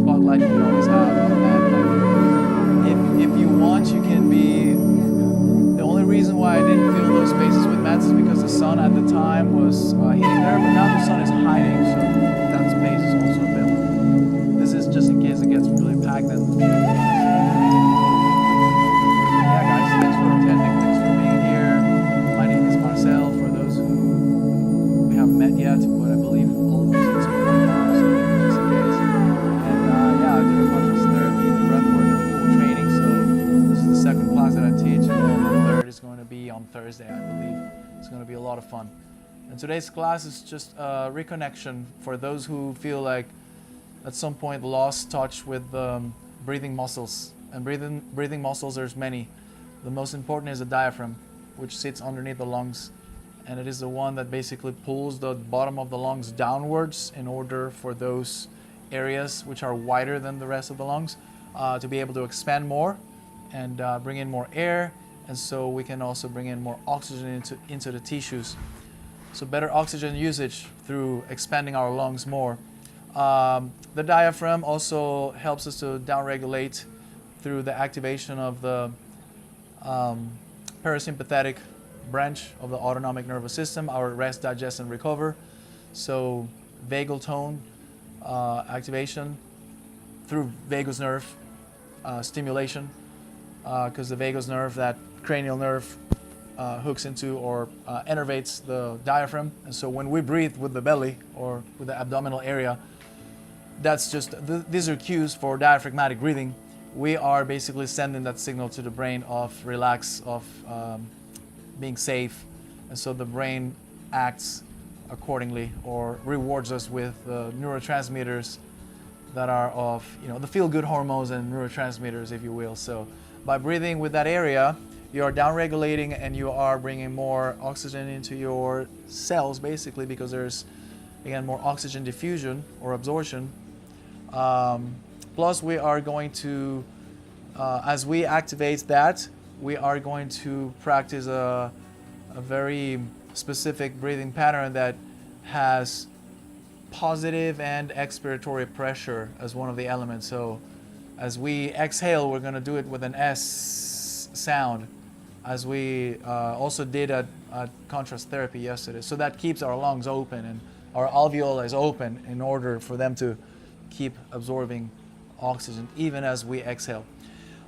spotlight you can always have. And if you want, you can be. The only reason why I didn't fill those spaces with mats is because the sun at the time was hitting there, but now the sun is hiding, so that space is also available. This is just in case it gets really packed and. Yeah, guys, thanks for attending. Thanks for being here. My name is Marcel. For those who we haven't met yet, but I believe all of us in this room now, so just in case. And yeah, I do the conscious therapy, the breathwork, and the full training. So this is the second class that I teach, and the third is going to be on Thursday, I believe. It's going to be a lot of fun. And today's class is just reconnection for those who feel like at some point lost touch with breathing muscles. And breathing muscles, there's many. The most important is the diaphragm, which sits underneath the lungs. And it is the one that basically pulls the bottom of the lungs downwards in order for those areas which are wider than the rest of the lungs to be able to expand more and bring in more air. And so we can also bring in more oxygen into the tissues. So better oxygen usage through expanding our lungs more. The diaphragm also helps us to downregulate through the activation of the parasympathetic branch of the autonomic nervous system, our rest, digest, and recover. So vagal tone activation through vagus nerve stimulation, because the vagus nerve, that cranial nerve, hooks into or innervates the diaphragm. And so when we breathe with the belly or with the abdominal area, that's just, these are cues for diaphragmatic breathing. We are basically sending that signal to the brain of relax, of being safe. And so the brain acts accordingly or rewards us with neurotransmitters that are of, the feel-good hormones and neurotransmitters, if you will. So by breathing with that area, you are downregulating and you are bringing more oxygen into your cells, basically, because there's, again, more oxygen diffusion or absorption. Plus, we are going to, as we activate that, we are going to practice a very specific breathing pattern that has positive and expiratory pressure as one of the elements. So as we exhale, we're going to do it with an S sound, as we also did at contrast therapy yesterday. So that keeps our lungs open and our alveoli open in order for them to keep absorbing oxygen even as we exhale.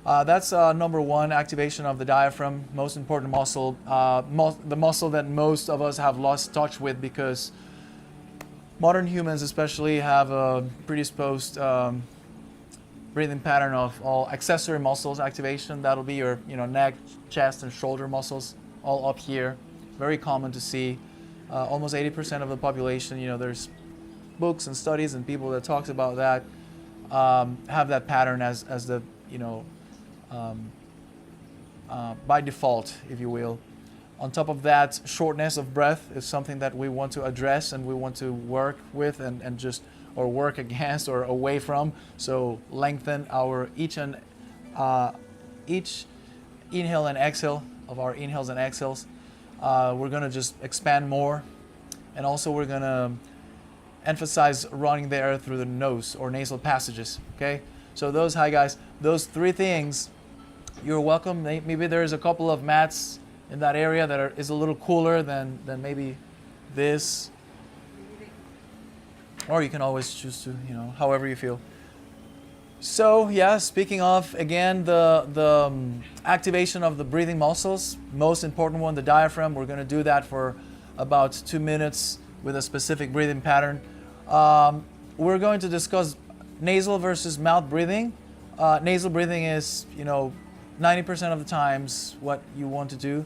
That's number one, activation of the diaphragm, most important muscle, the muscle that most of us have lost touch with, because modern humans especially have a predisposed breathing pattern of all accessory muscles activation. That'll be your neck, chest, and shoulder muscles, all up here. Very common to see. Almost 80% of the population, there's books and studies and people that talks about that, have that pattern as the, by default, if you will. On top of that, shortness of breath is something that we want to address and we want to work with and just, or work against or away from. So lengthen our each inhale and exhale of our inhales and exhales. We're going to just expand more. And also we're going to emphasize running the air through the nose or nasal passages, okay? So those, hi guys, those three things, you're welcome. Maybe there's a couple of mats in that area that is a little cooler than maybe this. Or you can always choose to, however you feel. So yeah, speaking of, again, the activation of the breathing muscles, most important one, the diaphragm. We're going to do that for about 2 minutes with a specific breathing pattern. We're going to discuss nasal versus mouth breathing. Nasal breathing is, 90% of the times what you want to do,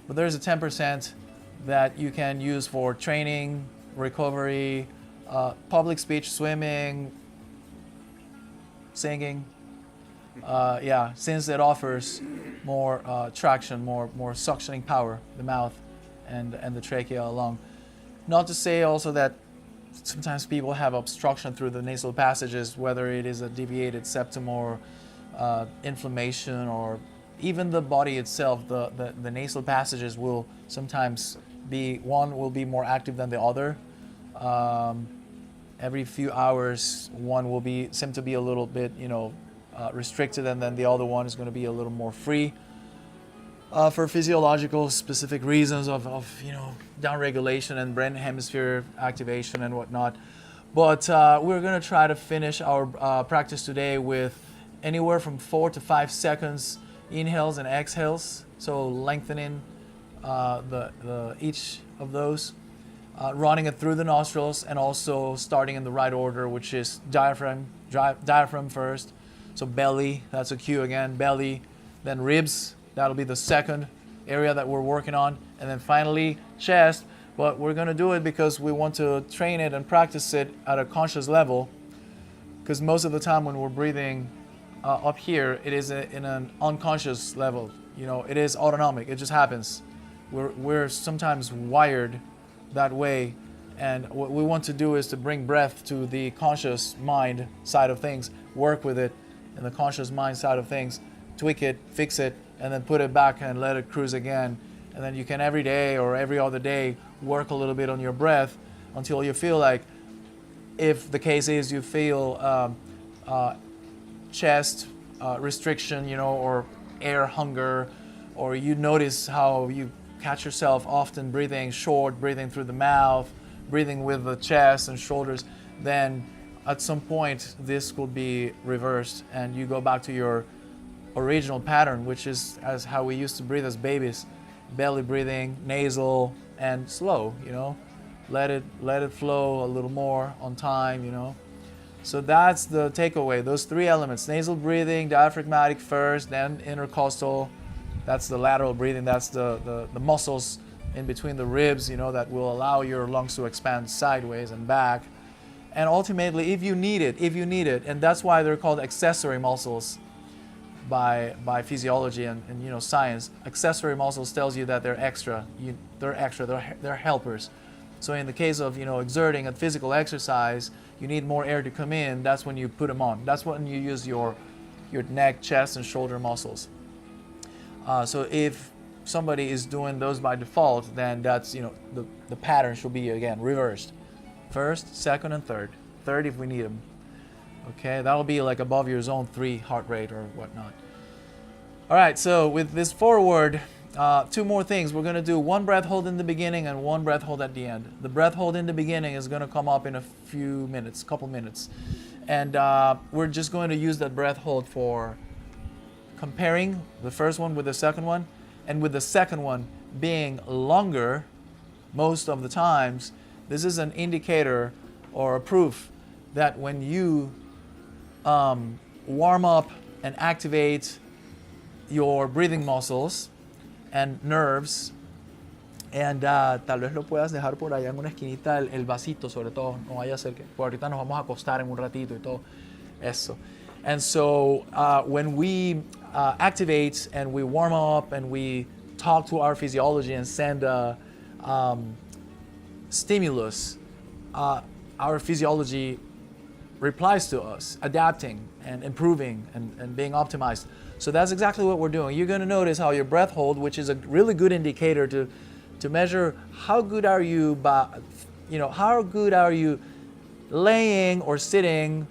but there's a 10% that you can use for training, recovery, public speech, swimming, singing. Since it offers more traction, more suctioning power, the mouth and the trachea along. Not to say also that sometimes people have obstruction through the nasal passages, whether it is a deviated septum or inflammation, or even the body itself. The nasal passages will sometimes be, one will be more active than the other. every few hours, one will seem to be a little bit, restricted, and then the other one is going to be a little more free for physiological specific reasons of down regulation and brain hemisphere activation and whatnot. But we're going to try to finish our practice today with anywhere from 4 to 5 seconds inhales and exhales, so lengthening each of those, running it through the nostrils, and also starting in the right order, which is diaphragm first. So belly, that's a cue again, belly, then ribs, that'll be the second area that we're working on, and then finally chest. But we're going to do it because we want to train it and practice it at a conscious level, because most of the time when we're breathing up here, it is in an unconscious level. It is autonomic, it just happens. We're sometimes wired that way, and what we want to do is to bring breath to the conscious mind side of things, work with it in the conscious mind side of things, tweak it, fix it, and then put it back and let it cruise again. And then you can every day or every other day work a little bit on your breath until you feel like, if the case is you feel chest restriction, or air hunger, or you notice how you catch yourself often breathing short, breathing through the mouth, breathing with the chest and shoulders, then at some point this could be reversed and you go back to your original pattern, which is as how we used to breathe as babies. Belly breathing, nasal, and slow, let it flow a little more on time, So that's the takeaway, those three elements: nasal breathing, diaphragmatic first, then intercostal. That's the lateral breathing, that's the muscles in between the ribs, that will allow your lungs to expand sideways and back. And ultimately, if you need it, and that's why they're called accessory muscles by physiology and science. Accessory muscles tells you that they're extra. They're helpers. So in the case of exerting a physical exercise, you need more air to come in. That's when you put them on. That's when you use your neck, chest, and shoulder muscles. So if somebody is doing those by default, then that's the pattern should be again reversed. First, second, and third. Third if we need them. Okay, that'll be like above your zone 3 heart rate or whatnot. All right, so with this forward, 2 more things. We're going to do 1 breath hold in the beginning and 1 breath hold at the end. The breath hold in the beginning is going to come up in a few minutes, couple minutes. And we're just going to use that breath hold for comparing the first one with the second one, and with the second one being longer most of the times. This is an indicator or a proof that when you warm up and activate your breathing muscles and nerves, and tal vez lo puedas dejar por allá en una esquinita el vasito, sobre todo, no vaya a ser que, porque ahorita nos vamos a acostar en un ratito y todo eso. And so when we activate and we warm up and we talk to our physiology and send stimulus, our physiology replies to us, adapting and improving and being optimized. So that's exactly what we're doing. You're going to notice how your breath hold, which is a really good indicator to measure how good are you how good are you laying or sitting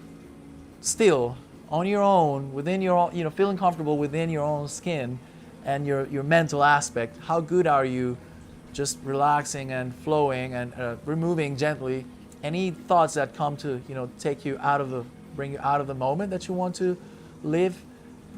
still on your own, within your feeling comfortable within your own skin and your mental aspect. How good are you just relaxing and flowing and removing gently any thoughts that come to take you bring you out of the moment that you want to live,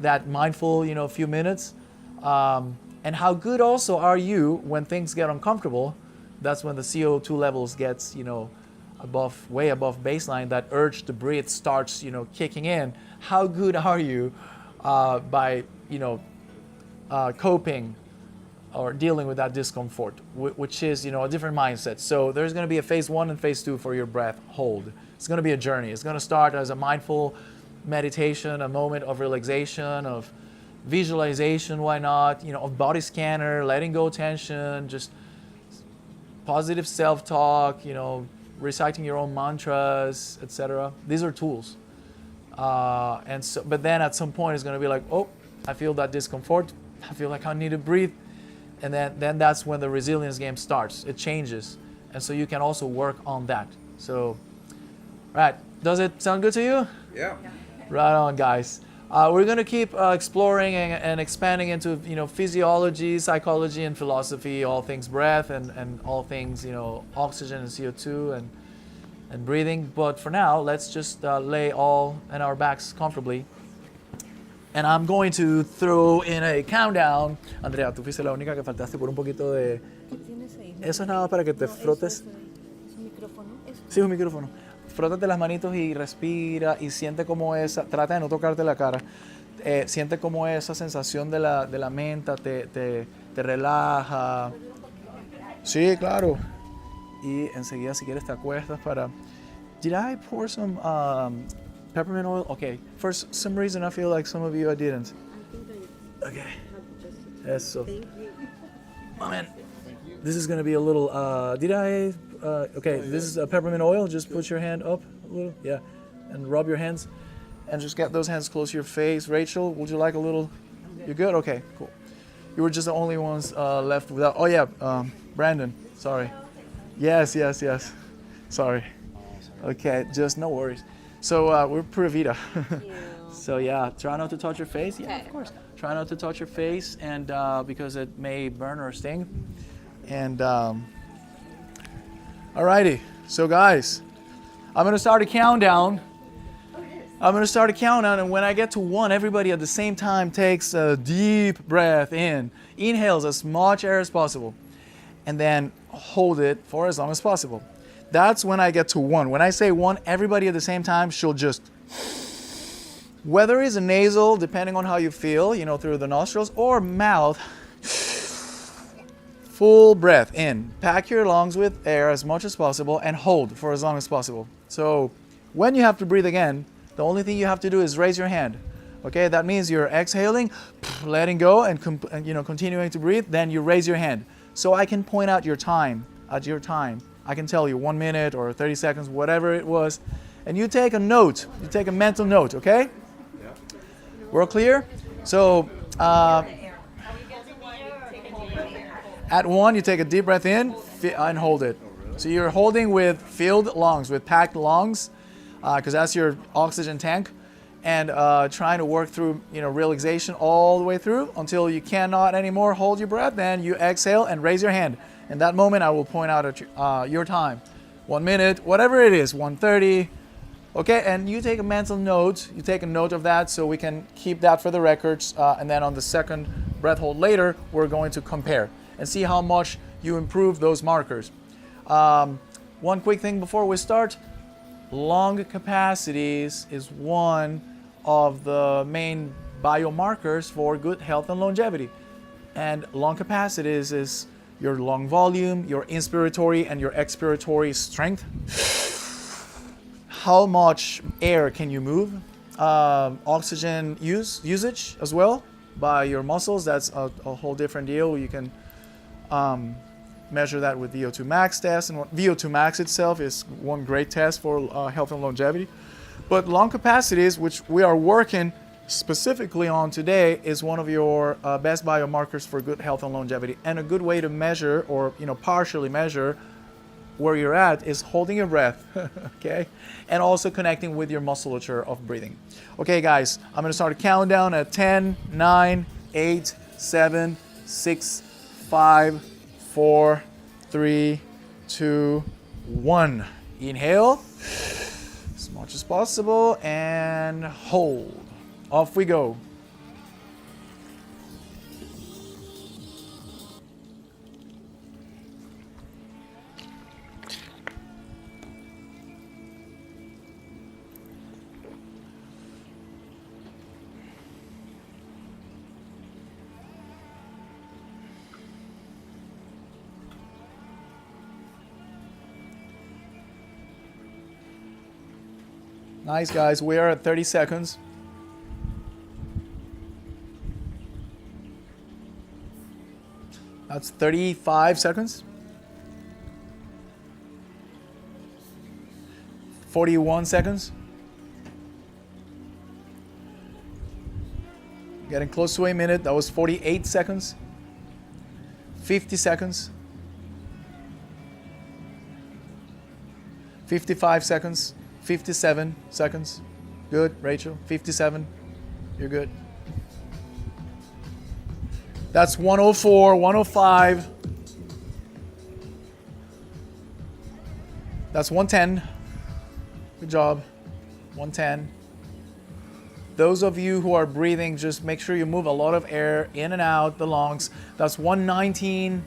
that mindful few minutes. And how good also are you when things get uncomfortable? That's when the CO2 levels gets way above baseline. That urge to breathe starts kicking in. How good are you by coping or dealing with that discomfort, which is a different mindset. So there's going to be a phase 1 and phase 2 for your breath hold. It's going to be a journey. It's going to start as a mindful meditation, a moment of relaxation, of visualization, why not, of body scanner, letting go tension, just positive self-talk, reciting your own mantras, etc. These are tools. But then at some point it's going to be like, oh, I feel that discomfort. I feel like I need to breathe. And then that's when the resilience game starts. It changes. And so you can also work on that. So Right. Does it sound good to you? Yeah. Right on, guys. We're going to keep exploring and expanding into, physiology, psychology, and philosophy, all things breath and all things, oxygen and CO2 and breathing. But for now, let's just lay all in our backs comfortably. And I'm going to throw in a countdown. Andrea, tú fuiste la única que faltaste por un poquito de... ¿Qué tienes ahí? Eso es nada para que te frotes. ¿Es un micrófono? Sí, un micrófono. Frótate las manitos y respira y siente como esa... Trata de no tocarte la cara. Siente como esa sensación de la menta te relaja. Sí, claro. Y enseguida, si quieres, te acuestas para... Did I pour some peppermint oil? Okay. For some reason, I feel like some of you I didn't. Okay. Eso. Thank you. Oh, man. This is going to be a little... did I... okay, this is peppermint oil. Just put your hand up a little. Yeah. And rub your hands. And just get those hands close to your face. Rachel, would you like a little... You good? Okay, cool. You were just the only ones left without... Oh, yeah. Brandon. Sorry. Yes. Sorry. Okay, just no worries. So we're Pura Vida. So yeah, try not to touch your face. Yeah, of course. Try not to touch your face, and because it may burn or sting. And alrighty. So guys, I'm gonna start a countdown. And when I get to 1, everybody at the same time takes a deep breath in, inhales as much air as possible, and then hold it for as long as possible. That's when I get to 1. When I say 1, everybody at the same time should just, whether it's a nasal, depending on how you feel, through the nostrils, or mouth, full breath in. Pack your lungs with air as much as possible and hold for as long as possible. So when you have to breathe again, the only thing you have to do is raise your hand. Okay, that means you're exhaling, letting go, and continuing to breathe. Then you raise your hand. So I can point out your time. At your time, I can tell you 1 minute or 30 seconds, whatever it was, and you take a note. You take a mental note. Okay? Yeah. We're all clear. So at 1, you take a deep breath in and hold it. So you're holding with filled lungs, with packed lungs, because that's your oxygen tank, and trying to work through realization all the way through until you cannot anymore hold your breath. Then you exhale and raise your hand. In that moment, I will point out at your time, 1 minute, whatever it is, 1:30. Okay, and you take a mental note. You take a note of that so we can keep that for the records. And then on the second breath hold later, we're going to compare and see how much you improve those markers. One quick thing before we start. Lung capacities is one of the main biomarkers for good health and longevity. And lung capacities is your lung volume, your inspiratory and your expiratory strength. How much air can you move? Oxygen usage as well by your muscles. That's a whole different deal. You can measure that with VO2 max test, and VO2 max itself is one great test for health and longevity. But lung capacities, which we are working specifically on today, is one of your best biomarkers for good health and longevity. And a good way to measure, or partially measure where you're at, is holding your breath, okay, and also connecting with your musculature of breathing. Okay, guys, I'm going to start a countdown at 10, 9, 8, 7, 6, 5, 4, 3, 2, 1. Inhale as much as possible and hold. Off we go. Nice, guys. We are at 30 seconds. That's 35 seconds. 41 seconds. Getting close to a minute. That was 48 seconds. 50 seconds. 55 seconds. 57 seconds. Good, Rachel. 57. You're good. That's 104, 105. That's 110. Good job. 110. Those of you who are breathing, just make sure you move a lot of air in and out the lungs. That's 119.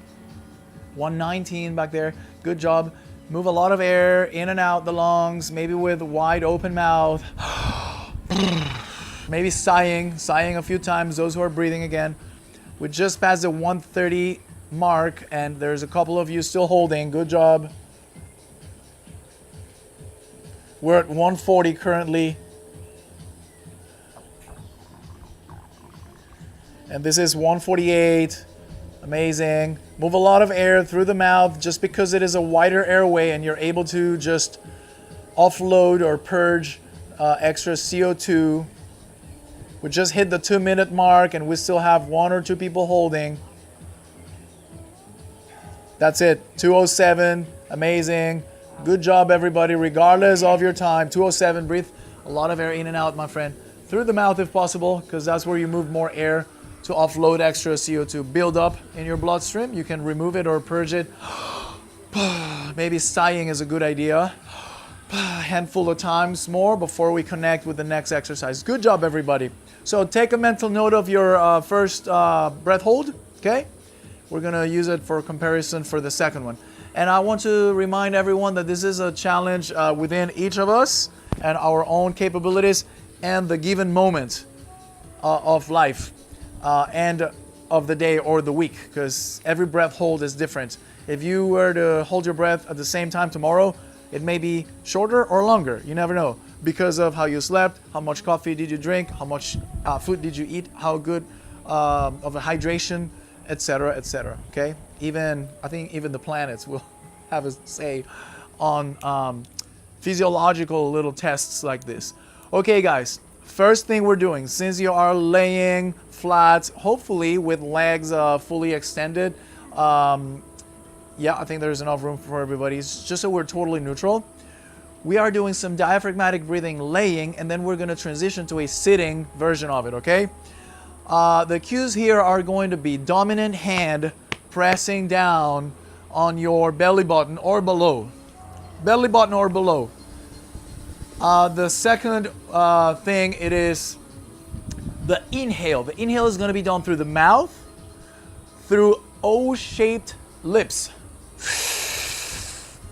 119 back there. Good job. Move a lot of air in and out the lungs, maybe with wide open mouth. Maybe sighing a few times, those who are breathing again. We just passed the 130 mark, and there's a couple of you still holding. Good job. We're at 140 currently. And this is 148. Amazing. Move a lot of air through the mouth just because it is a wider airway and you're able to just offload or purge extra CO2. We just hit the 2-minute mark and we still have 1 or 2 people holding. That's it. 207. Amazing. Good job, everybody, regardless of your time. 207. Breathe a lot of air in and out, my friend. Through the mouth if possible, because that's where you move more air to offload extra CO2. Build up in your bloodstream. You can remove it or purge it. Maybe sighing is a good idea. A handful of times more before we connect with the next exercise. Good job, everybody. So take a mental note of your first breath hold, okay? We're gonna use it for comparison for the second one. And I want to remind everyone that this is a challenge within each of us and our own capabilities and the given moment of life. And of the day or the week, because every breath hold is different. If you were to hold your breath at the same time tomorrow, it may be shorter or longer. You never know, because of how you slept, how much coffee did you drink, how much food did you eat, how good of a hydration, etc., etc. Okay? I think even the planets will have a say on physiological little tests like this. Okay, guys. First thing we're doing, since you are laying flat, hopefully with legs fully extended, yeah, I think there's enough room for everybody. It's just so we're totally neutral. We are doing some diaphragmatic breathing laying, and then we're going to transition to a sitting version of it, okay? The cues here are going to be dominant hand pressing down on your belly button or below. Belly button or below. The second thing, it is the inhale. The inhale is going to be done through the mouth, through O-shaped lips.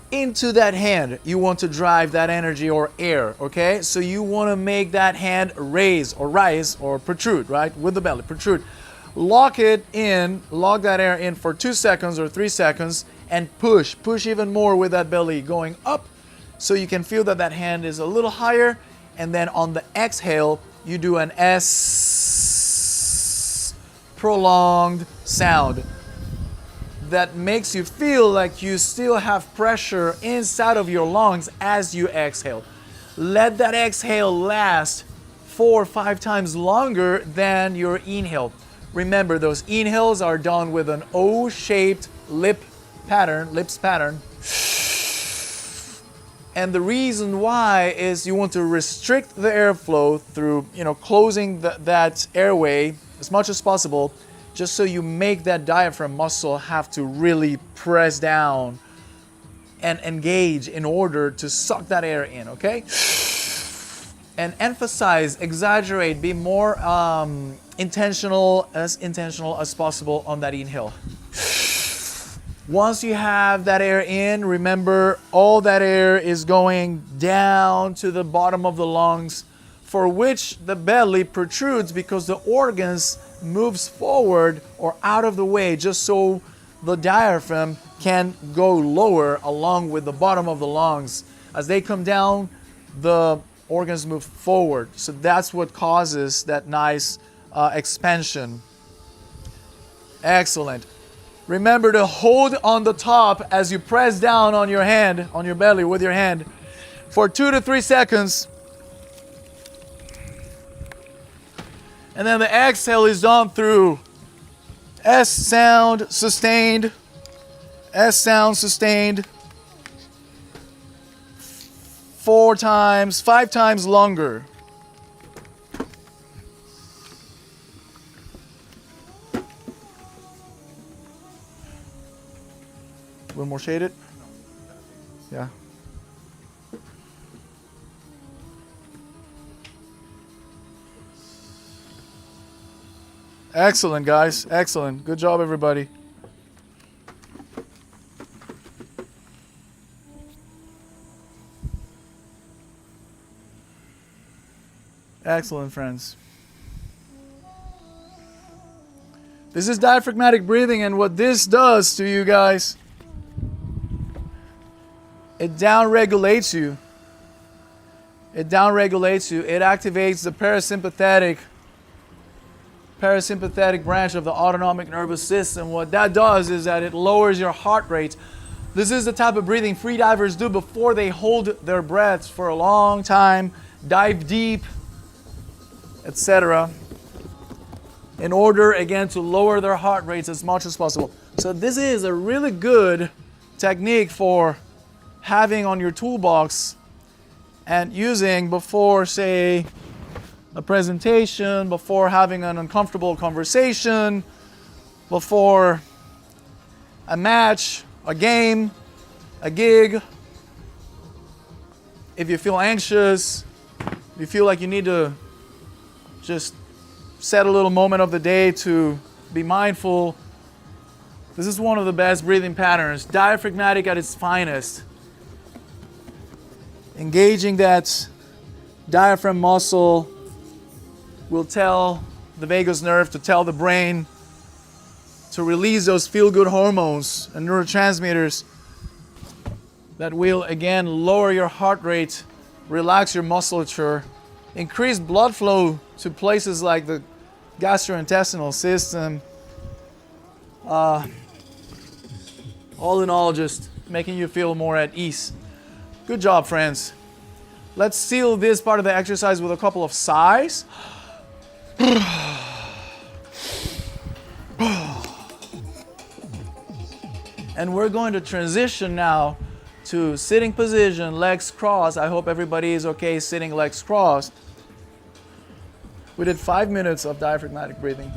Into that hand, you want to drive that energy or air, okay? So you want to make that hand rise or protrude, right? With the belly, protrude. Lock it in, lock that air in for 2 seconds or 3 seconds and push. Push even more with that belly going up so you can feel that that hand is a little higher. And then on the exhale, you do an S prolonged sound that makes you feel like you still have pressure inside of your lungs as you exhale. Let that exhale last 4 or 5 times longer than your inhale. Remember, those inhales are done with an O-shaped lips pattern. And the reason why is you want to restrict the airflow through, closing that airway as much as possible, just so you make that diaphragm muscle have to really press down and engage in order to suck that air in, okay? And emphasize, exaggerate, be more intentional as possible on that inhale. Once you have that air in, remember all that air is going down to the bottom of the lungs, for which the belly protrudes because the organs moves forward or out of the way just so the diaphragm can go lower along with the bottom of the lungs. As they come down, the organs move forward. So that's what causes that nice expansion. Excellent. Remember to hold on the top as you press down on your hand, on your belly with your hand for 2 to 3 seconds. And then the exhale is done through S sound sustained, S sound sustained. 4 4 times, 5 times longer. A little more shaded? Yeah. Excellent, guys. Excellent. Good job, everybody. Excellent, friends. This is diaphragmatic breathing, and what this does to you guys, it down-regulates you. It down-regulates you. It activates the parasympathetic branch of the autonomic nervous system. What that does is that it lowers your heart rate. This is the type of breathing free divers do before they hold their breaths for a long time, dive deep, etc., in order, again, to lower their heart rates as much as possible. So this is a really good technique for having on your toolbox and using before, say, a presentation, before having an uncomfortable conversation, before a match, a game, a gig. If you feel anxious, if you feel like you need to just set a little moment of the day to be mindful, this is one of the best breathing patterns, diaphragmatic at its finest. Engaging that diaphragm muscle will tell the vagus nerve to tell the brain to release those feel-good hormones and neurotransmitters that will, again, lower your heart rate, relax your musculature, increase blood flow to places like the gastrointestinal system. All in all, just making you feel more at ease. Good job, friends. Let's seal this part of the exercise with a couple of sighs. And we're going to transition now to sitting position, legs crossed. I hope everybody is okay sitting legs crossed. We did 5 minutes of diaphragmatic breathing.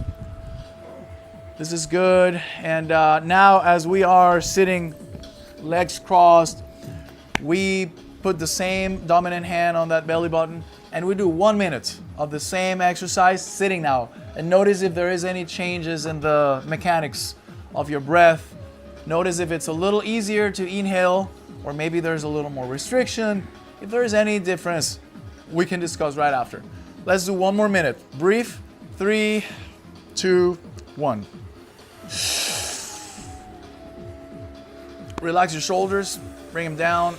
This is good. And now as we are sitting legs crossed, we put the same dominant hand on that belly button and we do 1 minute of the same exercise sitting now. And notice if there is any changes in the mechanics of your breath. Notice if it's a little easier to inhale or maybe there's a little more restriction. If there is any difference, we can discuss right after. Let's do 1 more minute. Breathe. 3, 2, 1. Relax your shoulders. Bring them down.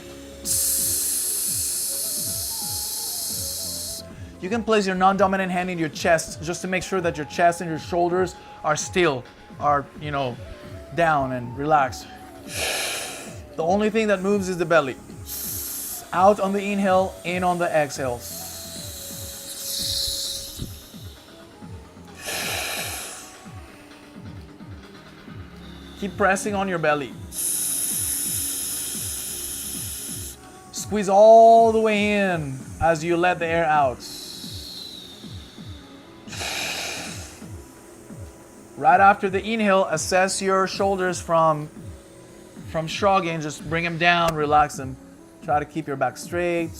You can place your non-dominant hand in your chest just to make sure that your chest and your shoulders are still, down and relaxed. The only thing that moves is the belly. Out on the inhale, in on the exhale. Keep pressing on your belly. Squeeze all the way in as you let the air out. Right after the inhale, assess your shoulders from shrugging. Just bring them down, relax them. Try to keep your back straight.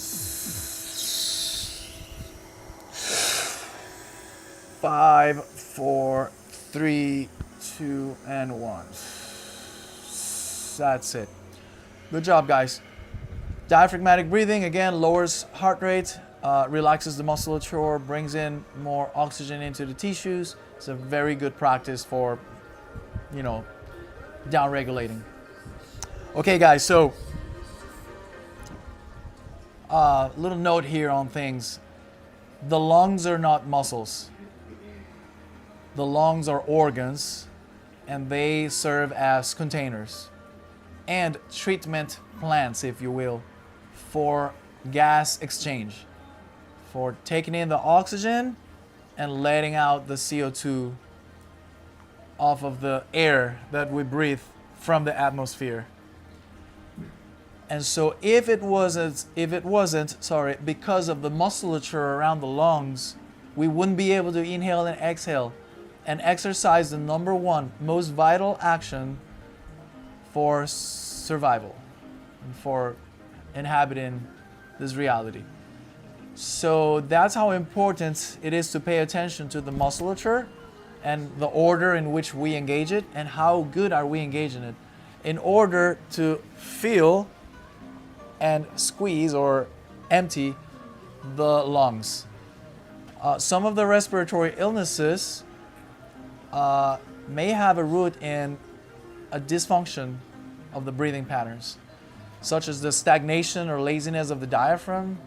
5, 4, 3, 2, and 1. That's it. Good job, guys. Diaphragmatic breathing, again, lowers heart rate, relaxes the musculature, brings in more oxygen into the tissues. It's a very good practice for, down regulating. Okay, guys, so little note here on things. The lungs are not muscles. The lungs are organs, and they serve as containers and treatment plants, if you will, for gas exchange, for taking in the oxygen and letting out the CO2 off of the air that we breathe from the atmosphere. And so if it wasn't, sorry, because of the musculature around the lungs, we wouldn't be able to inhale and exhale. And exercise, the number one most vital action for survival and for inhabiting this reality. So that's how important it is to pay attention to the musculature and the order in which we engage it, and how good are we engaging it, in order to feel and squeeze or empty the lungs. Some of the respiratory illnesses may have a root in a dysfunction of the breathing patterns, such as the stagnation or laziness of the diaphragm,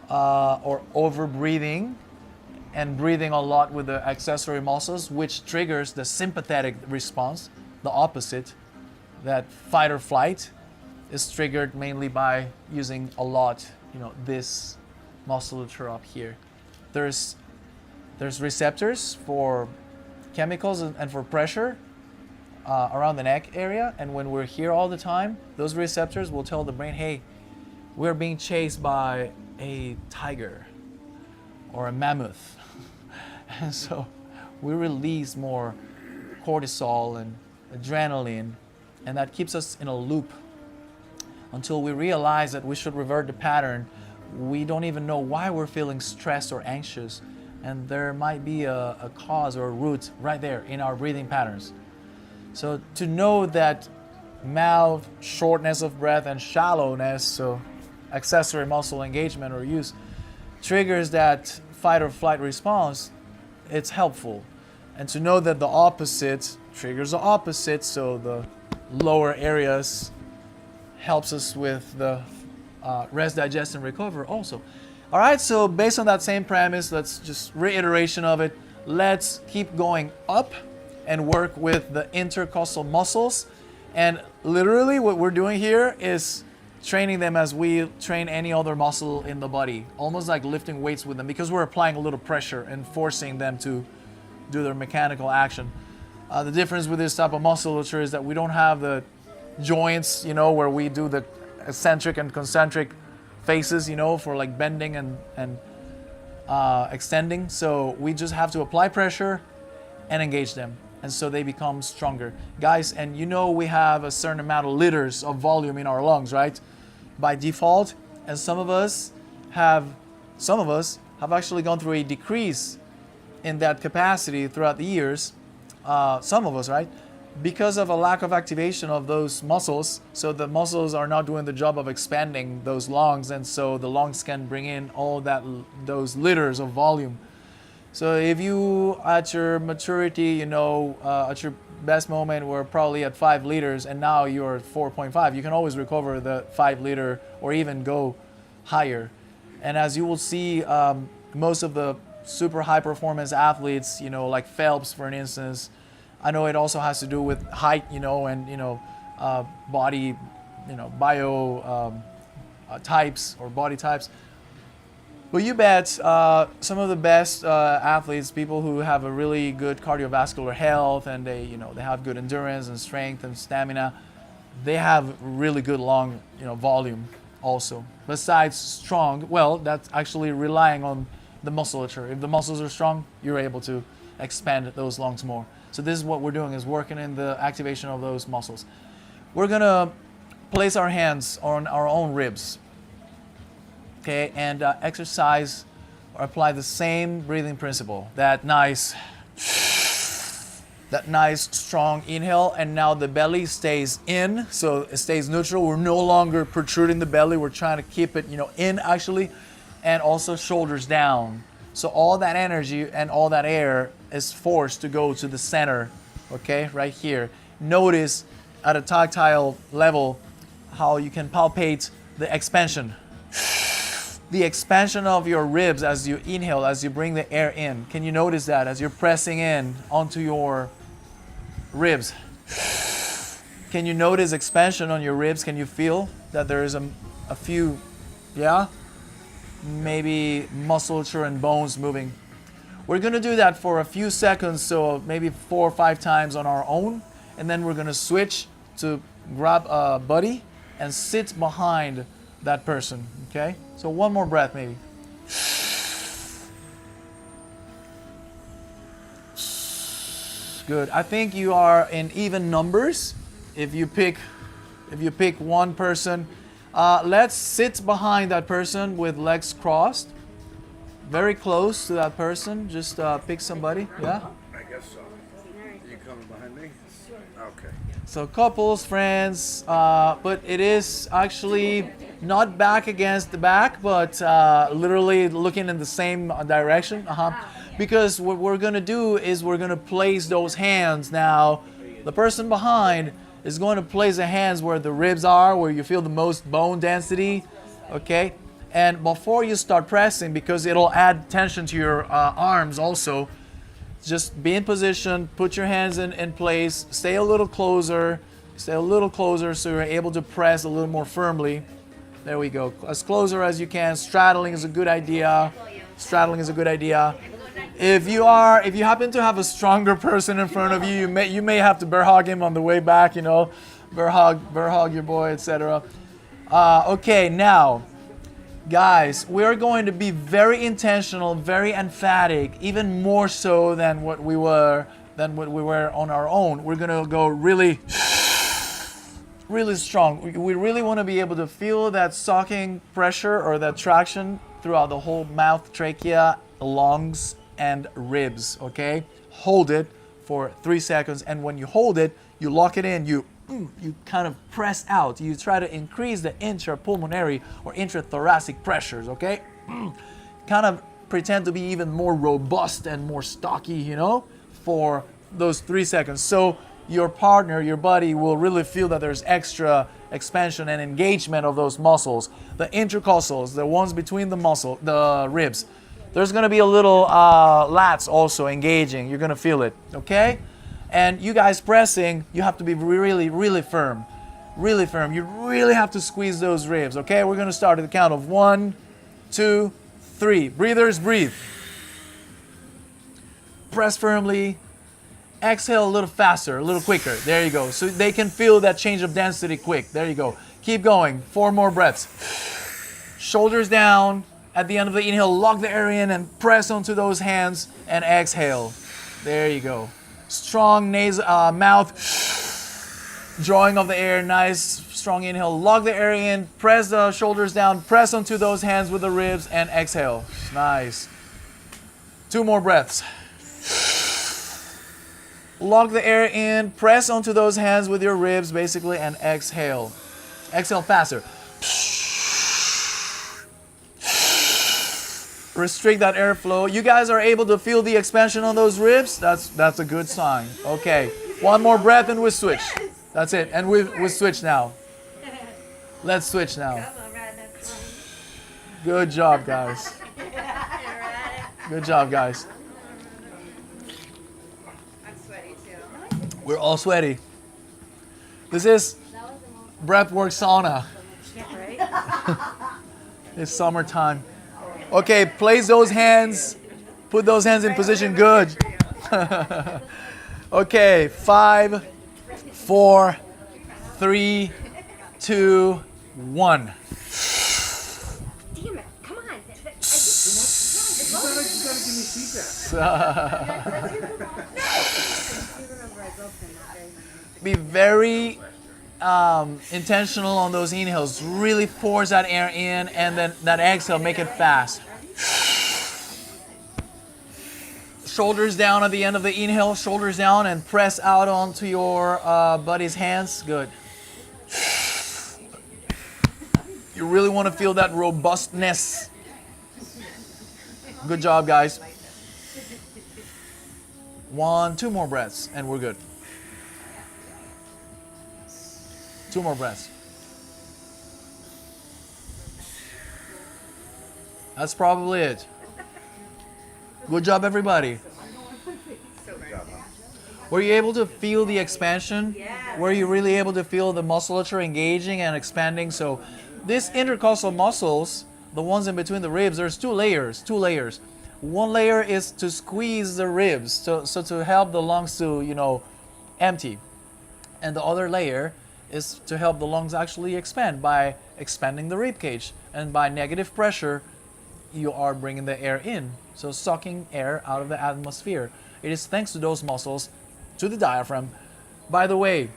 or over breathing and breathing a lot with the accessory muscles, which triggers the sympathetic response, the opposite, that fight or flight is triggered mainly by using a lot, this musculature up here. There's receptors for chemicals and for pressure around the neck area, and when we're here all the time, those receptors will tell the brain, hey, we're being chased by a tiger or a mammoth. And so we release more cortisol and adrenaline, and that keeps us in a loop until we realize that we should revert the pattern. We don't even know why we're feeling stressed or anxious, and there might be a cause or a root right there in our breathing patterns. So to know that mouth, shortness of breath, and shallowness, so accessory muscle engagement or use, triggers that fight or flight response, it's helpful. And to know that the opposite triggers the opposite, so the lower areas helps us with the rest, digest, and recover also. All right, so based on that same premise, let's just reiteration of it. Let's keep going up and work with the intercostal muscles. And literally what we're doing here is training them as we train any other muscle in the body, almost like lifting weights with them, because we're applying a little pressure and forcing them to do their mechanical action. The difference with this type of musculature is that we don't have the joints, where we do the eccentric and concentric faces, for like bending and extending. So we just have to apply pressure and engage them. And so they become stronger. Guys, and we have a certain amount of liters of volume in our lungs, right? By default. And some of us have actually gone through a decrease in that capacity throughout the years. Some of us, right? Because of a lack of activation of those muscles. So the muscles are not doing the job of expanding those lungs. And so the lungs can bring in all those liters of volume. So if you, at your maturity, at your best moment, were probably at 5 liters and now you're at 4.5, you can always recover the 5 liter or even go higher. And as you will see, most of the super high performance athletes, like Phelps, for instance, I know it also has to do with height, and, body, bio types or body types. But you bet some of the best athletes, people who have a really good cardiovascular health and they have good endurance and strength and stamina, they have really good lung, volume also. Besides strong, well, that's actually relying on the musculature. If the muscles are strong, you're able to expand those lungs more. So this is what we're doing, is working in the activation of those muscles. We're gonna place our hands on our own ribs. Okay, and exercise or apply the same breathing principle. That nice strong inhale, and now the belly stays in, so it stays neutral. We're no longer protruding the belly. We're trying to keep it, in actually, and also shoulders down. So all that energy and all that air is forced to go to the center, okay, right here. Notice at a tactile level how you can palpate the expansion. The expansion of your ribs as you inhale, as you bring the air in. Can you notice that as you're pressing in onto your ribs? Can you notice expansion on your ribs? Can you feel that there is a few, maybe musculature and bones moving? We're gonna do that for a few seconds, so maybe 4 or 5 times on our own, and then we're gonna switch to grab a buddy and sit behind that person. Okay? So one more breath maybe. Good. I think you are in even numbers. If you pick one person, let's sit behind that person with legs crossed, very close to that person. Just pick somebody. Yeah. I guess so. You coming behind me? Okay. So couples, friends, but it is actually not back against the back, but literally looking in the same direction. Because what we're going to do is we're going to place those hands. Now, the person behind is going to place the hands where the ribs are, where you feel the most bone density, okay? And before you start pressing, because it'll add tension to your arms also, just be in position, put your hands in place, stay a little closer so you're able to press a little more firmly. There we go. As closer as you can. Straddling is a good idea. If you happen to have a stronger person in front of you, you may have to bear hug him on the way back, bear hug your boy, etc. Okay, now, guys, we're going to be very intentional, very emphatic, even more so than what we were on our own. We're gonna go really strong. We really want to be able to feel that sucking pressure or that traction throughout the whole mouth, trachea, lungs, and ribs, okay? Hold it for 3 seconds, and when you hold it, you lock it in, you kind of press out. You try to increase the intrapulmonary or intrathoracic pressures, okay? Kind of pretend to be even more robust and more stocky, for those 3 seconds. So your partner, your buddy will really feel that there's extra expansion and engagement of those muscles. The intercostals, the ones between the ribs. There's going to be a little lats also engaging. You're going to feel it, okay? And you guys pressing, you have to be really, really firm. Really firm. You really have to squeeze those ribs, okay? We're going to start at the count of 1, 2, 3. Breathers, breathe. Press firmly. Exhale a little faster, a little quicker. There you go. So they can feel that change of density quick. There you go. Keep going. 4 more breaths. Shoulders down. At the end of the inhale, lock the air in and press onto those hands and exhale. There you go. Strong mouth, drawing of the air, nice, strong inhale. Lock the air in, press the shoulders down, press onto those hands with the ribs and exhale. Nice. 2 more breaths. Lock the air in, press onto those hands with your ribs basically and exhale. Exhale faster. Restrict that airflow. You guys are able to feel the expansion on those ribs? That's a good sign. Okay. 1 more breath and we switch. That's it. And we switch now. Let's switch now. Good job, guys. Good job, guys. I'm sweaty too. We're all sweaty. This is Breathwork sauna. It's summertime. Okay, place those hands. Put those hands in position. Good. Okay, 5, 4, 3, 2, 1. Damn it! Come on. Be very intentional on those inhales. Really force that air in, and then that exhale, make it fast. Shoulders down at the end of the inhale, shoulders down, and press out onto your buddy's hands. Good. You really want to feel that robustness. Good job, guys. 1, 2 more breaths, and we're good. 2 more breaths. That's probably it. Good job, everybody. Were you able to feel the expansion? Yeah. Were you really able to feel the musculature engaging and expanding? So these intercostal muscles, the ones in between the ribs, there's 2 layers. 2 layers. One layer is to squeeze the ribs, so to help the lungs to, empty. And the other layer is to help the lungs actually expand by expanding the rib cage. And by negative pressure, you are bringing the air in. So sucking air out of the atmosphere. It is thanks to those muscles, to the diaphragm. By the way,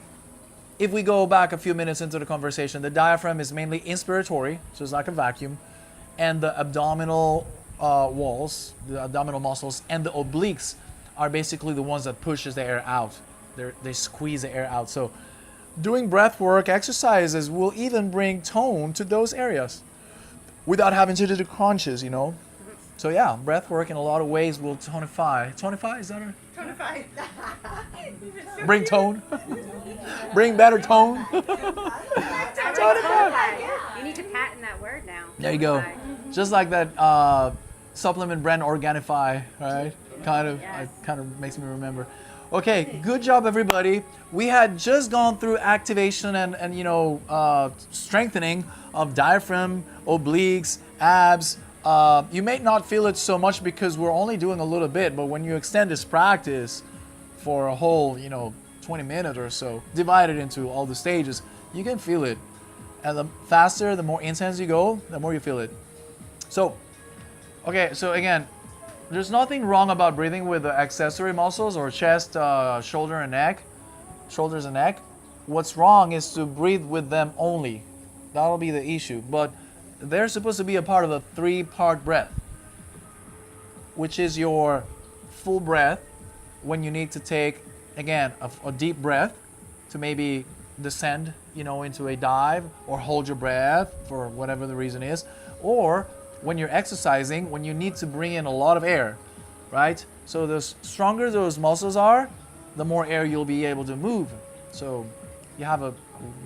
if we go back a few minutes into the conversation, the diaphragm is mainly inspiratory, so it's like a vacuum, and the abdominal walls, the abdominal muscles, and the obliques are basically the ones that pushes the air out. They squeeze the air out. So doing breath work exercises will even bring tone to those areas without having to do the crunches, you know. So yeah, breath work in a lot of ways will tonify. Tonify, is that a... Tonify. Bring tone. Bring better tone. Tonify. You need to patent that word now. There you go. Just like that supplement brand Organifi, right? Kind of makes me remember. Okay, good job everybody. We had just gone through activation and you know, strengthening of diaphragm, obliques, abs. You may not feel it so much because we're only doing a little bit, but when you extend this practice for a whole, you know, 20 minutes or so, divided into all the stages, you can feel it. And the faster, the more intense you go, the more you feel it. So, okay, so again, there's nothing wrong about breathing with the accessory muscles or chest, shoulders and neck. What's wrong is to breathe with them only. That'll be the issue. But they're supposed to be a part of the 3-part breath, which is your full breath when you need to take, again, a deep breath to maybe descend, you know, into a dive, or hold your breath for whatever the reason is, or when you're exercising, when you need to bring in a lot of air, right? So the stronger those muscles are, the more air you'll be able to move. So you have a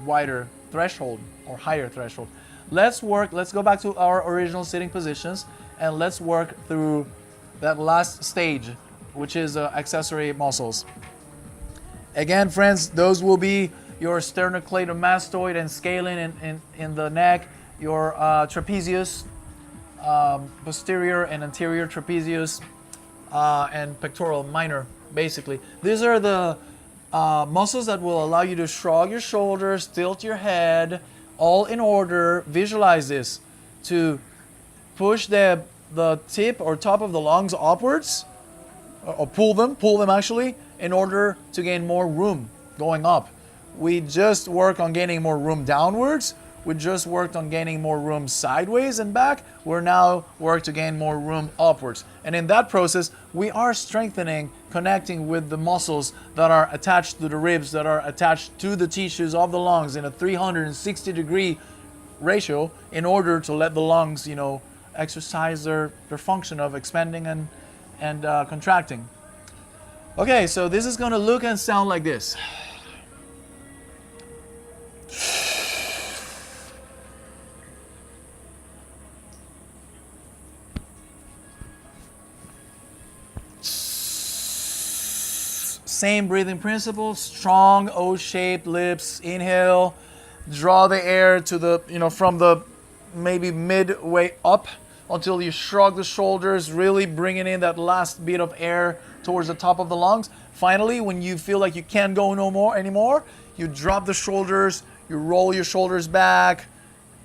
wider threshold or higher threshold. Let's go back to our original sitting positions and let's work through that last stage, which is accessory muscles. Again, friends, those will be your sternocleidomastoid and scalene in the neck, your trapezius, posterior and anterior trapezius, and pectoral minor, basically. These are the muscles that will allow you to shrug your shoulders, tilt your head, all in order, visualize this, to push the tip or top of the lungs upwards, or pull them actually, in order to gain more room going up. We just work on gaining more room downwards. We just worked on gaining more room sideways and back. We're now work to gain more room upwards. And in that process, we are strengthening, connecting with the muscles that are attached to the ribs, that are attached to the tissues of the lungs in a 360-degree ratio in order to let the lungs, you know, exercise their function of expanding and contracting. Okay, so this is going to look and sound like this. Same breathing principle, strong O-shaped lips, inhale, draw the air to the, you know, from the maybe midway up until you shrug the shoulders, really bringing in that last bit of air towards the top of the lungs. Finally, when you feel like you can't go no more anymore, you drop the shoulders, you roll your shoulders back,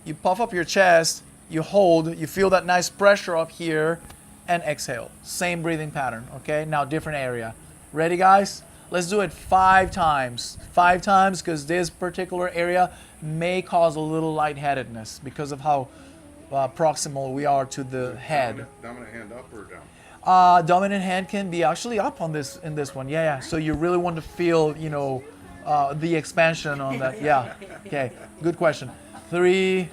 you puff up your chest, you hold, you feel that nice pressure up here, and exhale. Same breathing pattern, okay? Now different area. Ready, guys? Let's do it 5 times. 5 times, because this particular area may cause a little lightheadedness because of how proximal we are to the head. Dominant hand up or down? Dominant hand can be actually up on this in this one. Yeah. So you really want to feel, you know, the expansion on that. Yeah. Okay. Good question. 3,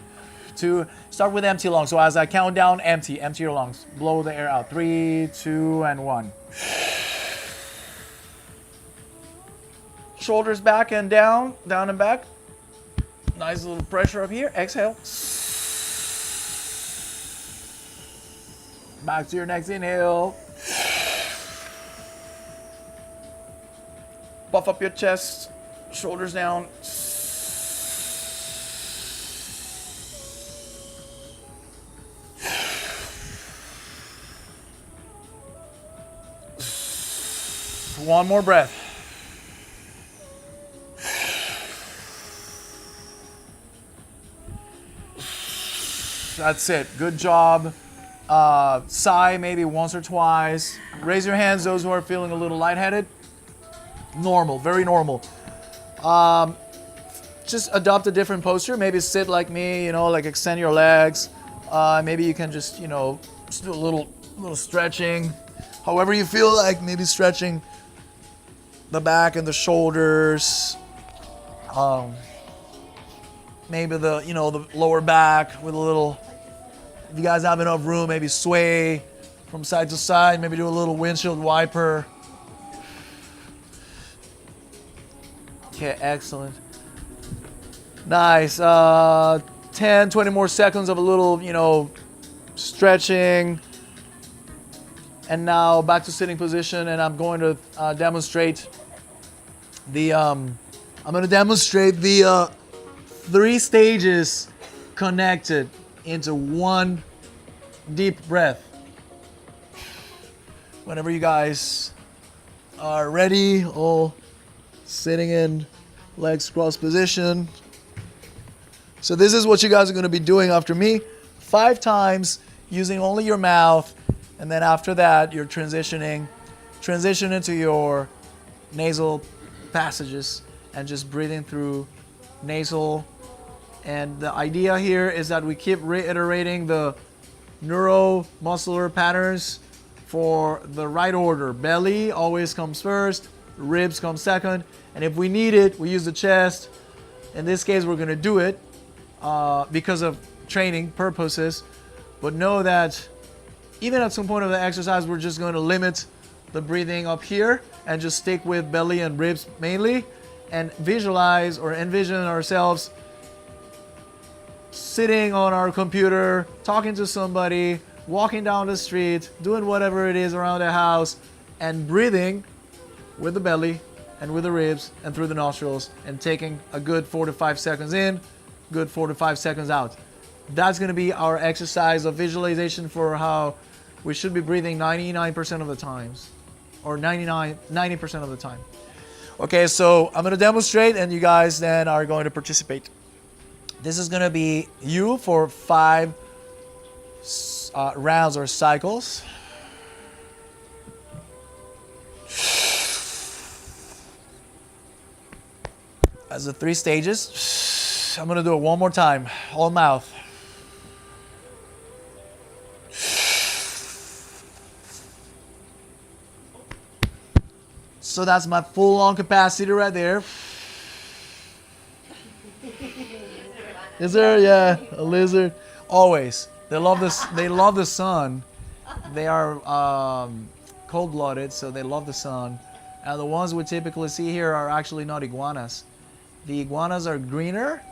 2. Start with empty lungs. So as I count down, empty your lungs. Blow the air out. 3, 2, and 1. Shoulders back and down and back. Nice little pressure up here. Exhale. Back to your next inhale. Puff up your chest, shoulders down. One more breath. That's it. Good job. Sigh maybe once or twice. Raise your hands, those who are feeling a little lightheaded. Normal, very normal. Just adopt a different posture. Maybe sit like me, you know, like extend your legs. Maybe you can just, you know, just do a little stretching. However you feel like, maybe stretching the back and the shoulders. Maybe the, you know, the lower back with a little, if you guys have enough room, maybe sway from side to side. Maybe do a little windshield wiper. Okay, excellent. Nice. 10, 20 more seconds of a little, you know, stretching. And now back to sitting position, and I'm going to demonstrate the 3 stages connected into one deep breath. Whenever you guys are ready, all sitting in legs cross position. So this is what you guys are going to be doing after me 5 times using only your mouth, and then after that you're transition into your nasal passages and just breathing through nasal. And the idea here is that we keep reiterating the neuromuscular patterns for the right order. Belly always comes first, ribs come second, and if we need it, we use the chest. In this case, we're going to do it because of training purposes, but know that even at some point of the exercise, we're just going to limit the breathing up here and just stick with belly and ribs mainly, and visualize or envision ourselves sitting on our computer, talking to somebody, walking down the street, doing whatever it is around the house, and breathing with the belly and with the ribs and through the nostrils, and taking a good 4 to 5 seconds in, good 4 to 5 seconds out. That's going to be our exercise of visualization for how we should be breathing 99% of the times, or 90% of the time. Okay, so I'm going to demonstrate, and you guys then are going to participate. This is going to be you for 5 rounds or cycles. As the 3 stages. I'm going to do it one more time, all mouth. So that's my full lung capacity right there. Is there? Yeah, a lizard. Always. They love this. They love the sun. They are cold-blooded, so they love the sun. And the ones we typically see here are actually not iguanas. The iguanas are greener,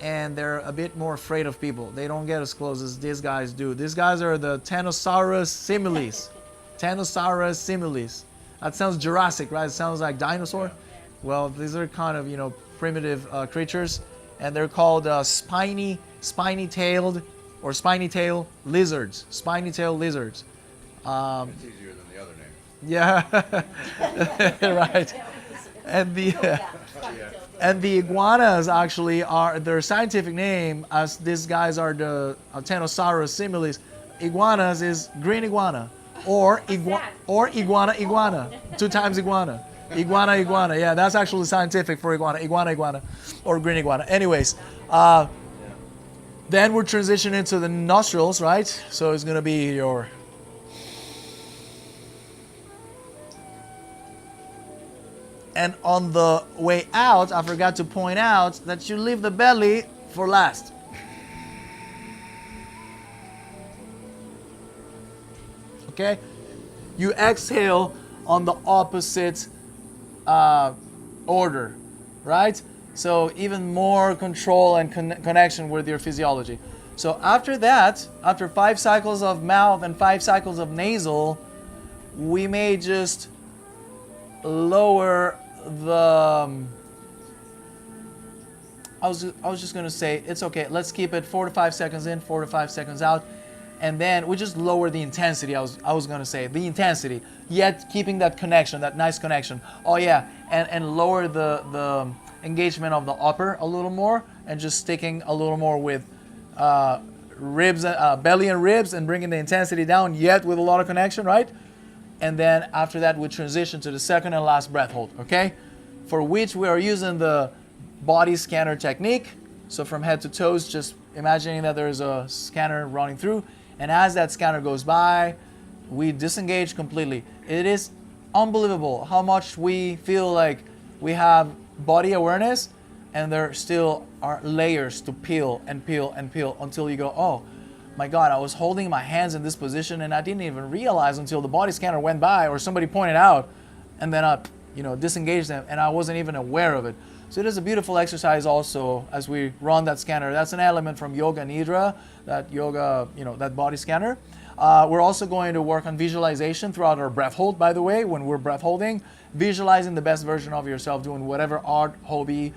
and they're a bit more afraid of people. They don't get as close as these guys do. These guys are the Tanosaurus similis. Tanosaurus similis. That sounds Jurassic, right? It sounds like dinosaur. Well, these are kind of, you know, primitive creatures, and they're called spiny-tailed or spiny-tail lizards. Spiny-tail lizards. It's easier than the other name. Yeah, right. And the iguanas actually are their scientific name, as these guys are the Tanosaurus similis. Iguanas is green iguana. Or iguana, 2 times iguana. Iguana. Yeah, that's actually scientific for iguana, or green iguana. Anyways, then we're transitioning into the nostrils, right? So it's gonna be your and on the way out, I forgot to point out that you leave the belly for last. Okay, you exhale on the opposite order, right? So even more control and connection with your physiology. So after that, after 5 cycles of mouth and 5 cycles of nasal, we may just lower the. I was just gonna say it's okay. Let's keep it 4 to 5 seconds in, 4 to 5 seconds out. And then we just lower the intensity. I was gonna say the intensity, yet keeping that connection, that nice connection. Oh yeah, and lower the engagement of the upper a little more, and just sticking a little more with ribs, belly and ribs, and bringing the intensity down, yet with a lot of connection, right? And then after that, we transition to the second and last breath hold, okay? For which we are using the body scanner technique. So from head to toes, just imagining that there's a scanner running through. And as that scanner goes by, we disengage completely. It is unbelievable how much we feel like we have body awareness, and there still are layers to peel and peel and peel until you go, oh my God, I was holding my hands in this position and I didn't even realize until the body scanner went by or somebody pointed out, and then I disengaged them and I wasn't even aware of it. So it is a beautiful exercise also as we run that scanner. That's an element from Yoga Nidra, that yoga, that body scanner. We're also going to work on visualization throughout our breath hold, by the way, when we're breath holding, visualizing the best version of yourself, doing whatever art, hobby,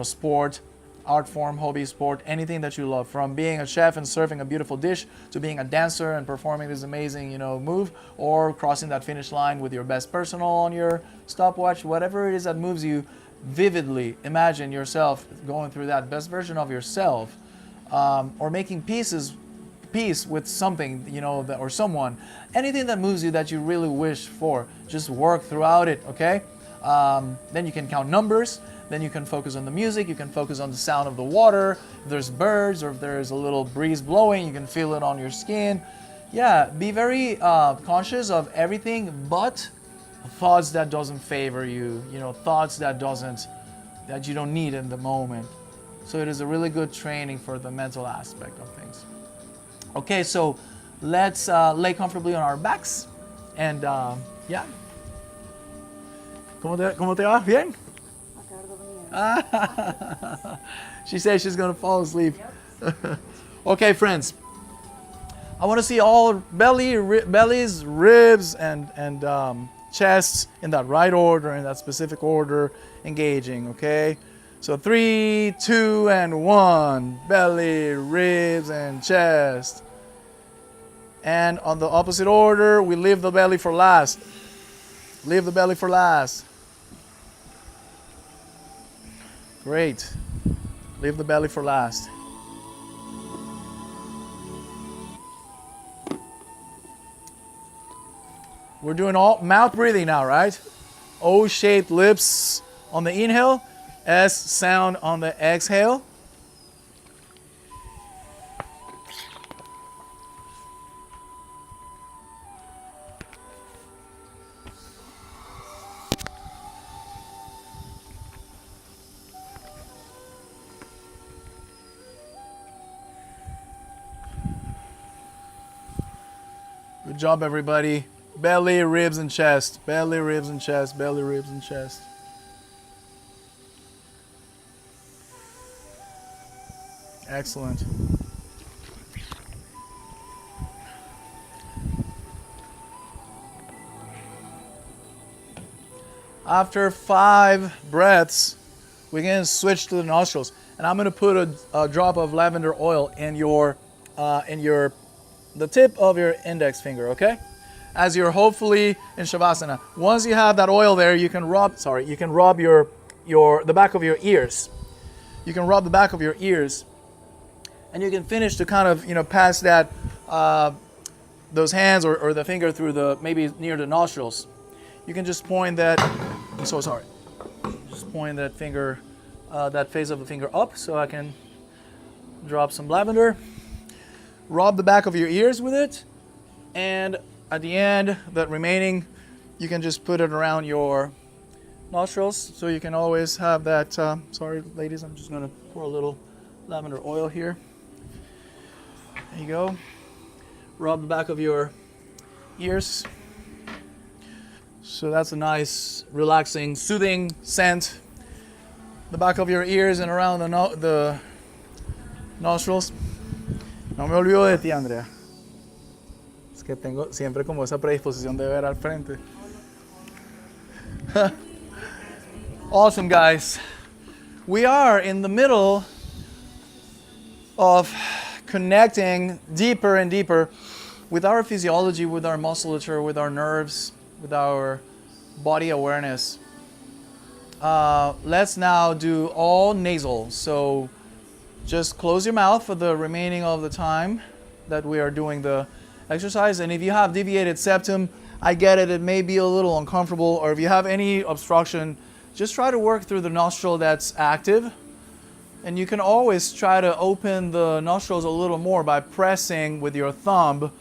sport, art form, hobby, sport, anything that you love, from being a chef and serving a beautiful dish to being a dancer and performing this amazing, move, or crossing that finish line with your best personal on your stopwatch, whatever it is that moves you. Vividly imagine yourself going through that best version of yourself, or making peace with something, or someone, anything that moves you that you really wish for. Just work throughout it, okay? Then you can count numbers. Then you can focus on the music. You can focus on the sound of the water. If there's birds or if there's a little breeze blowing, you can feel it on your skin. Yeah, be very conscious of everything but thoughts that doesn't favor you, thoughts that you don't need in the moment. So it is a really good training for the mental aspect of things. Okay, so let's lay comfortably on our backs. And yeah. ¿Cómo te va? ¿Bien? She says she's going to fall asleep. Okay, friends. I want to see all bellies, ribs, and chests in that right order, in that specific order, engaging, okay? So 3, 2, and 1. Belly, ribs, and chest. And on the opposite order, we leave the belly for last. Leave the belly for last. Great. Leave the belly for last. We're doing all mouth breathing now, right? O-shaped lips on the inhale, S sound on the exhale. Good job, everybody. Belly, ribs, and chest. Belly, ribs, and chest. Belly, ribs, and chest. Excellent. After 5 breaths, we can switch to the nostrils. And I'm going to put a drop of lavender oil in the tip of your index finger, okay? As you're hopefully in Shavasana. Once you have that oil there, you can rub the back of your ears. You can rub the back of your ears, and you can finish to kind of, pass that, those hands or the finger through maybe near the nostrils. You can just point that, I'm so sorry. Just point that finger, that face of the finger up so I can drop some lavender. Rub the back of your ears with it, and at the end, that remaining, you can just put it around your nostrils, so you can always have that. Sorry, ladies, I'm just going to pour a little lavender oil here. There you go. Rub the back of your ears. So that's a nice, relaxing, soothing scent. The back of your ears and around the nostrils. No me olvido de ti, Andrea. Es que tengo siempre como esa predisposición de ver al frente. Awesome, guys. We are in the middle of connecting deeper and deeper with our physiology, with our musculature, with our nerves, with our body awareness. Let's now do all nasal. So just close your mouth for the remaining of the time that we are doing the exercise. And if you have deviated septum, I get it, it may be a little uncomfortable, or if you have any obstruction, just try to work through the nostril that's active. And you can always try to open the nostrils a little more by pressing with your thumb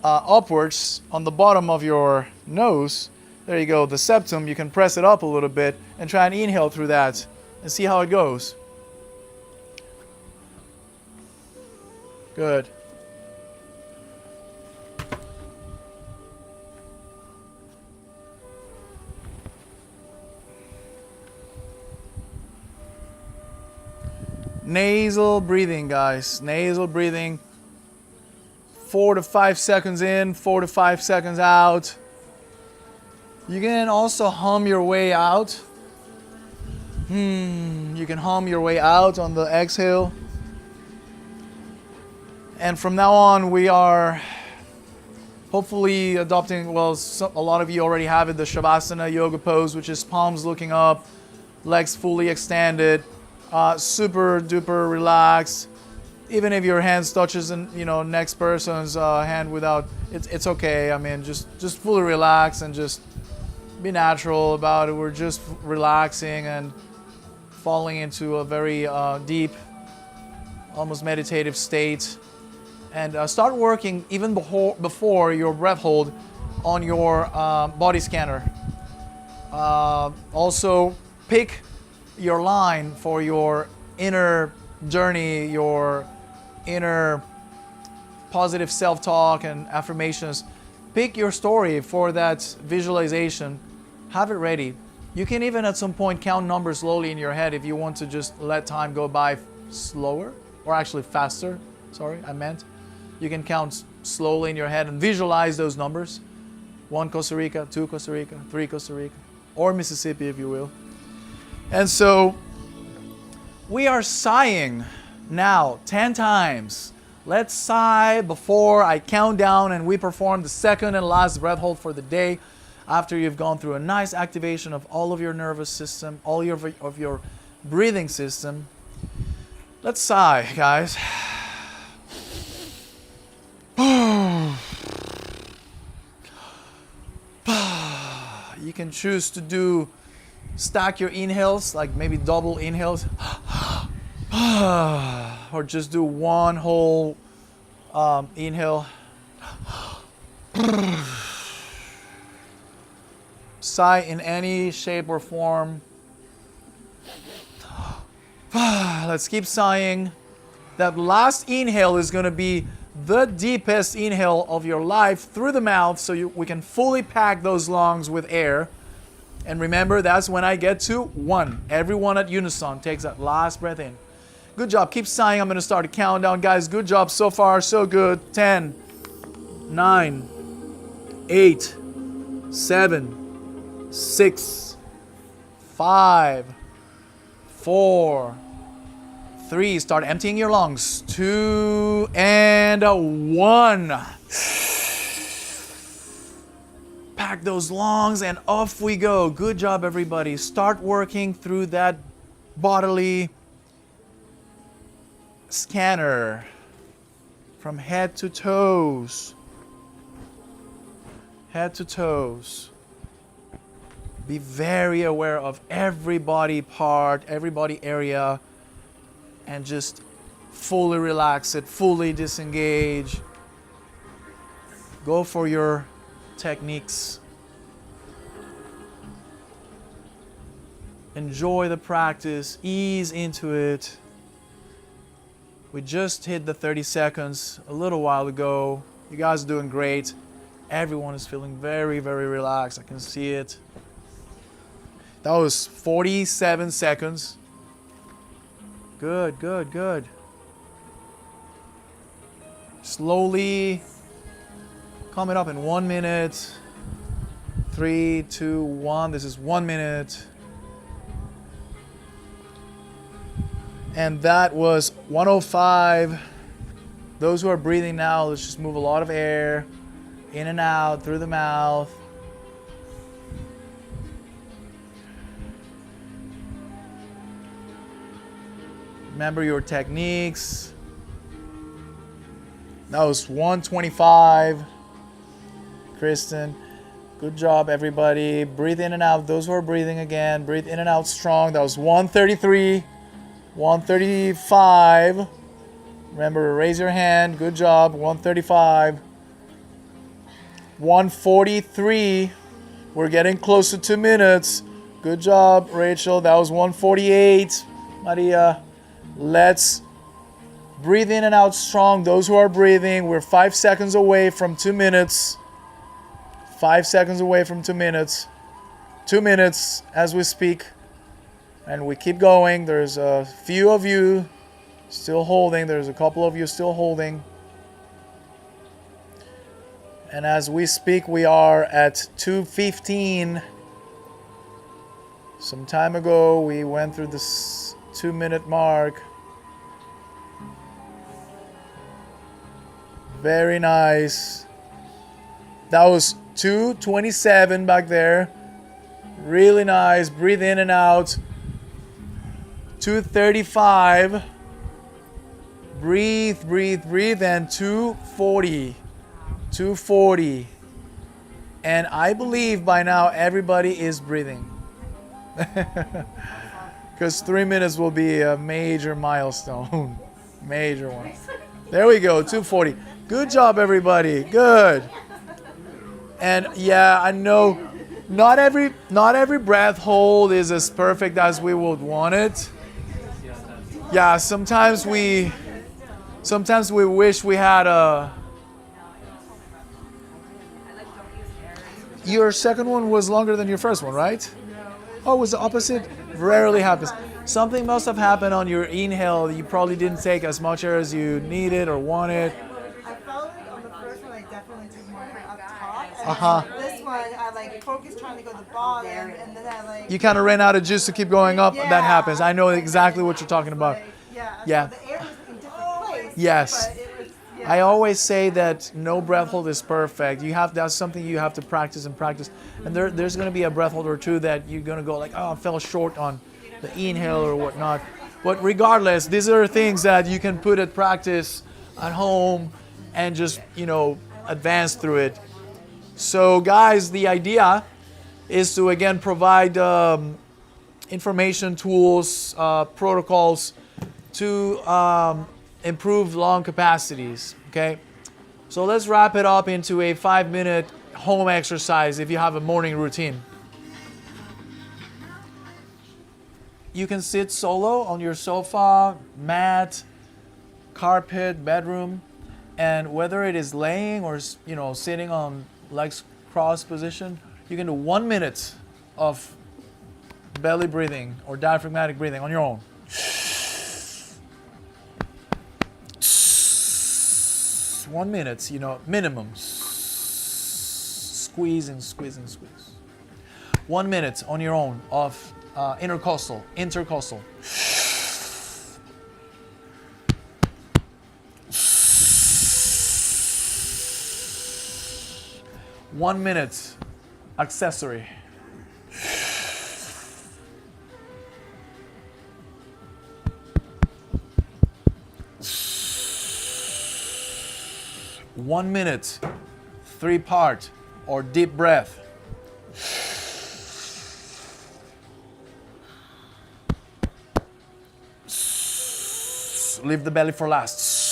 upwards on the bottom of your nose. There you go, the septum, you can press it up a little bit and try and inhale through that and see how it goes. Good. Nasal breathing, guys. Nasal breathing. 4 to 5 seconds in, 4 to 5 seconds out. You can also hum your way out. You can hum your way out on the exhale. And from now on, we are hopefully adopting, well, a lot of you already have it, the Shavasana yoga pose, which is palms looking up, legs fully extended, super duper relaxed. Even if your hands touches, next person's hand without, it's okay. I mean, just fully relax and just be natural about it. We're just relaxing and falling into a very deep, almost meditative state. And start working even before your breath hold on your body scanner. Also, pick your line for your inner journey, your inner positive self-talk and affirmations. Pick your story for that visualization. Have it ready. You can even at some point count numbers slowly in your head if you want to just let time go by slower, or actually faster. Sorry, I meant. You can count slowly in your head and visualize those numbers. 1 Costa Rica, 2 Costa Rica, 3 Costa Rica, or Mississippi if you will. And so we are sighing now 10 times. Let's sigh before I count down and we perform the second and last breath hold for the day after you've gone through a nice activation of all of your nervous system, all of your breathing system. Let's sigh, guys. You can choose to stack your inhales, like maybe double inhales, or just do one whole inhale. Sigh in any shape or form. Let's keep sighing. That last inhale is going to be the deepest inhale of your life through the mouth, so we can fully pack those lungs with air. And remember, that's when I get to 1. Everyone at unison takes that last breath in. Good job. Keep sighing. I'm going to start a countdown. Guys, good job so far. So good. 10, 9, 8, 7, 6, 5, 4, 3. Start emptying your lungs. 2 and 1. Pack those lungs and off we go. Good job, everybody. Start working through that bodily scanner from head to toes. Head to toes. Be very aware of every body part, every body area, and just fully relax it, fully disengage. Go for your techniques. Enjoy the practice, ease into it. We just hit the 30 seconds a little while ago. You guys are doing great. Everyone is feeling very, very relaxed. I can see it. That was 47 seconds. Good, good, good. Slowly coming up in 1 minute. 3, 2, 1. This is 1 minute. And that was 105. Those who are breathing now, let's just move a lot of air in and out through the mouth. Remember your techniques. That was 125. Kristen, good job, everybody. Breathe in and out. Those who are breathing again, breathe in and out strong. That was 133. 135. Remember, raise your hand. Good job. 135. 143. We're getting close to 2 minutes. Good job, Rachel. That was 148. Maria, let's breathe in and out strong. Those who are breathing, we're 5 seconds away from 2 minutes. 5 seconds away from 2 minutes. 2 minutes as we speak. And we keep going. There's a few of you still holding. There's a couple of you still holding. And as we speak, we are at 2:15. Some time ago, we went through this 2-minute mark. Very nice. That was 2:27 back there. Really nice. Breathe in and out. 2:35. Breathe, breathe, breathe. And 2:40. 2:40. And I believe by now everybody is breathing. Because 3 minutes will be a major milestone. Major one. There we go, 2:40. Good job, everybody. Good. And yeah, I know not every breath hold is as perfect as we would want it. Yeah, sometimes we wish we had a. Your second one was longer than your first one, right? Oh, it was the opposite? Rarely happens. Something must have happened on your inhale. You probably didn't take as much air as you needed or wanted. I felt like on the first one, I definitely took more up top. And this one, I like focused trying to go to the bottom, and then I like. You kind of ran out of juice to keep going up. Yeah. That happens. I know exactly what you're talking about. Yeah. So the air was in different place. Yes. But it was, I always say that no breath hold is perfect. That's something you have to practice and practice. And there's going to be a breath hold or two that you're going to go like, oh, I fell short on the inhale or whatnot. But regardless, these are things that you can put at practice at home and just, advance through it. So guys, the idea is to again provide information, tools, protocols to improve lung capacities, okay? So let's wrap it up into a 5-minute home exercise if you have a morning routine. You can sit solo on your sofa, mat, carpet, bedroom, and whether it is laying or sitting on legs crossed position, you can do 1 minute of belly breathing or diaphragmatic breathing on your own. 1 minute, minimum. Squeeze and squeeze and squeeze. 1 minute on your own of intercostal. 1 minute accessory. One minute, 3-part or deep breath. Leave the belly for last.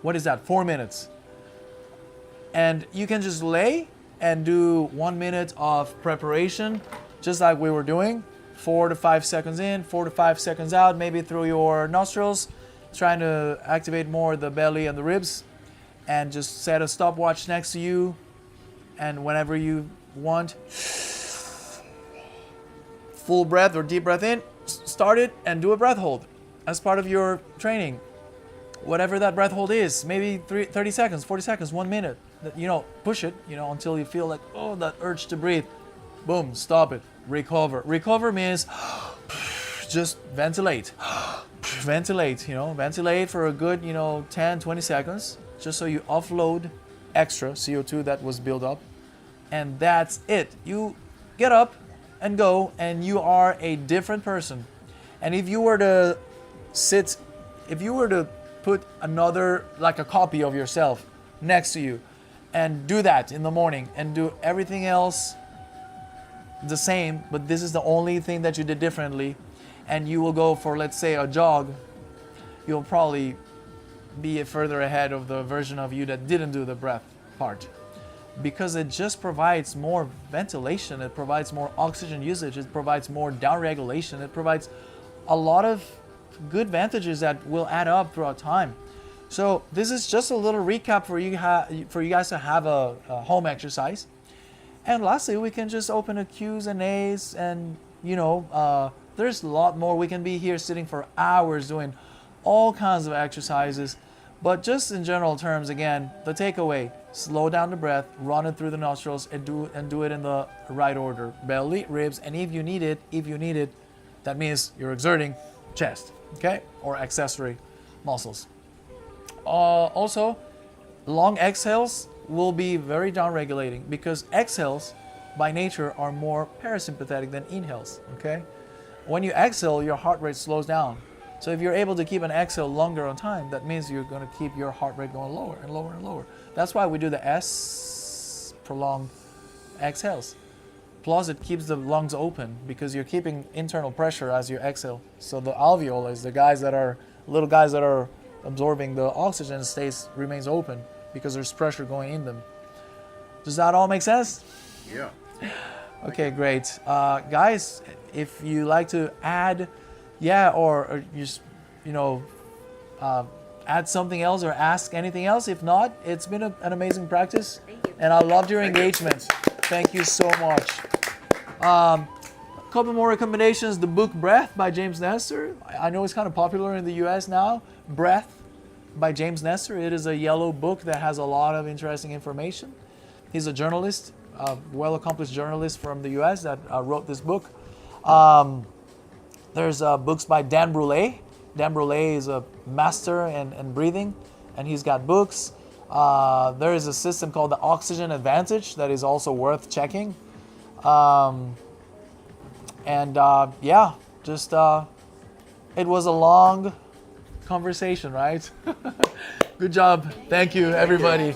What is that? 4 minutes. And you can just lay and do 1 minute of preparation, just like we were doing. 4 to 5 seconds in, 4 to 5 seconds out, maybe through your nostrils, trying to activate more the belly and the ribs. And just set a stopwatch next to you. And whenever you want, full breath or deep breath in, start it and do a breath hold as part of your training. Whatever that breath hold is, maybe 30 seconds, 40 seconds, 1 minute. Push it, until you feel like, oh, that urge to breathe. Boom, stop it. Recover. Recover means just ventilate. Ventilate, ventilate for a good, 10, 20 seconds, just so you offload extra CO2 that was built up. And that's it. You get up and go, and you are a different person. And if you were to put another, like a copy of yourself next to you, and do that in the morning, and do everything else the same, but this is the only thing that you did differently, and you will go for, let's say, a jog, you'll probably be further ahead of the version of you that didn't do the breath part. Because it just provides more ventilation, it provides more oxygen usage, it provides more down regulation, it provides a lot of good advantages that will add up throughout time. So this is just a little recap for you guys to have a home exercise. And lastly, we can just open a Q's and A's, and there's a lot more. We can be here sitting for hours doing all kinds of exercises. But just in general terms, again, the takeaway: slow down the breath, run it through the nostrils, and do it in the right order: belly, ribs, and if you need it, that means you're exerting chest, okay, or accessory muscles. Also, long exhales will be very down-regulating, because exhales by nature are more parasympathetic than inhales, okay? When you exhale, your heart rate slows down. So if you're able to keep an exhale longer on time, that means you're going to keep your heart rate going lower and lower and lower. That's why we do the S, prolonged exhales. Plus, it keeps the lungs open, because you're keeping internal pressure as you exhale. So the alveoli, the little guys that are absorbing the oxygen, remains open, because there's pressure going in them. Does that all make sense? Yeah. Okay, great. Guys, if you like to add, or just, add something else or ask anything else. If not, it's been an amazing practice. Thank you. And I loved your engagement. Thank you so much. A couple more recommendations. The book Breath by James Nestor. I know it's kind of popular in the US now. Breath by James Nestor. It is a yellow book that has a lot of interesting information. He's a journalist, a well-accomplished journalist from the US that wrote this book. There's books by Dan Brule. Dan Brule is a master in breathing, and he's got books. There is a system called the Oxygen Advantage that is also worth checking. It was a long conversation, right? Good job. Thank you, everybody.